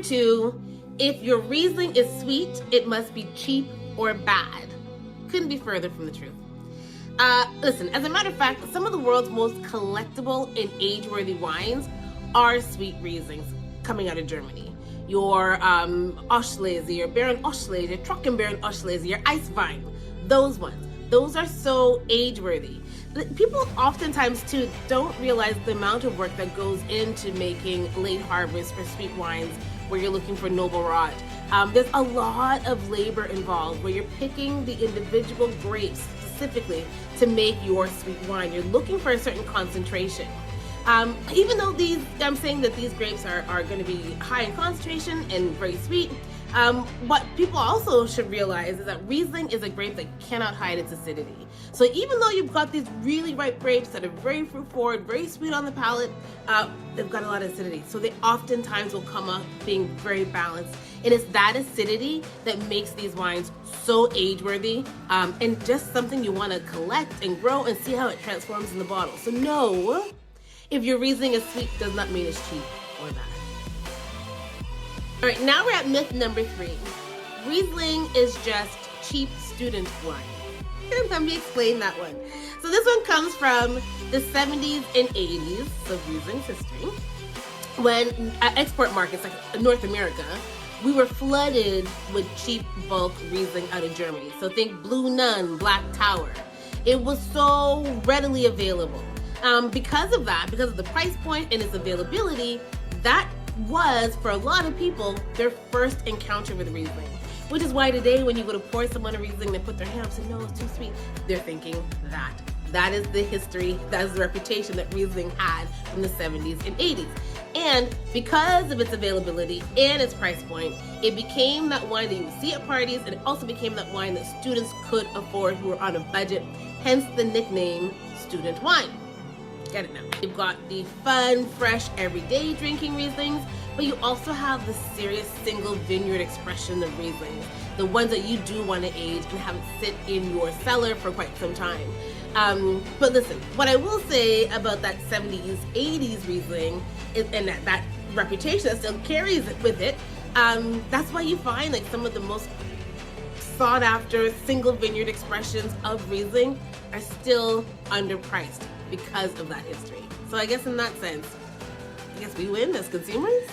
2, if your Riesling is sweet, it must be cheap or bad. Couldn't be further from the truth. Listen, as a matter of fact, some of the world's most collectible and age-worthy wines are sweet Rieslings coming out of Germany. Your Auslese, your Baron Auslese, your Trockenbaron Auslese, your Eiswein, those ones. Those are so age-worthy. People oftentimes, too, don't realize the amount of work that goes into making late harvest or sweet wines where you're looking for noble rot. There's a lot of labor involved where you're picking the individual grapes specifically to make your sweet wine. You're looking for a certain concentration. Even though I'm saying that these grapes are going to be high in concentration and very sweet, what people also should realize is that Riesling is a grape that cannot hide its acidity. So even though you've got these really ripe grapes that are very fruit forward, very sweet on the palate, they've got a lot of acidity. So they oftentimes will come up being very balanced. And it's that acidity that makes these wines so age-worthy, and just something you want to collect and grow and see how it transforms in the bottle. So no, if your Riesling is sweet does not mean it's cheap or bad. All right, now we're at myth number 3. Riesling is just cheap student wine. Let me explain that one. So this one comes from the 70s and 80s, so Riesling's history, when export markets like North America, we were flooded with cheap bulk Riesling out of Germany. So think Blue Nun, Black Tower. It was so readily available. Because of that, because of the price point and its availability, that was, for a lot of people, their first encounter with Riesling. Which is why today, when you go to pour someone a Riesling, they put their hand up and say, no, it's too sweet. They're thinking that. That is the history, that is the reputation that Riesling had from the 70s and 80s. And because of its availability and its price point, it became that wine that you would see at parties, and it also became that wine that students could afford who were on a budget, hence the nickname student wine. Get it now. You've got the fun, fresh, everyday drinking Rieslings, but you also have the serious single vineyard expression of Rieslings, the ones that you do want to age and have it sit in your cellar for quite some time. But listen, what I will say about that 70s, 80s Riesling, and that reputation that still carries it with it, that's why you find like some of the most sought after single vineyard expressions of Riesling are still underpriced because of that history. So I guess in that sense, I guess we win as consumers.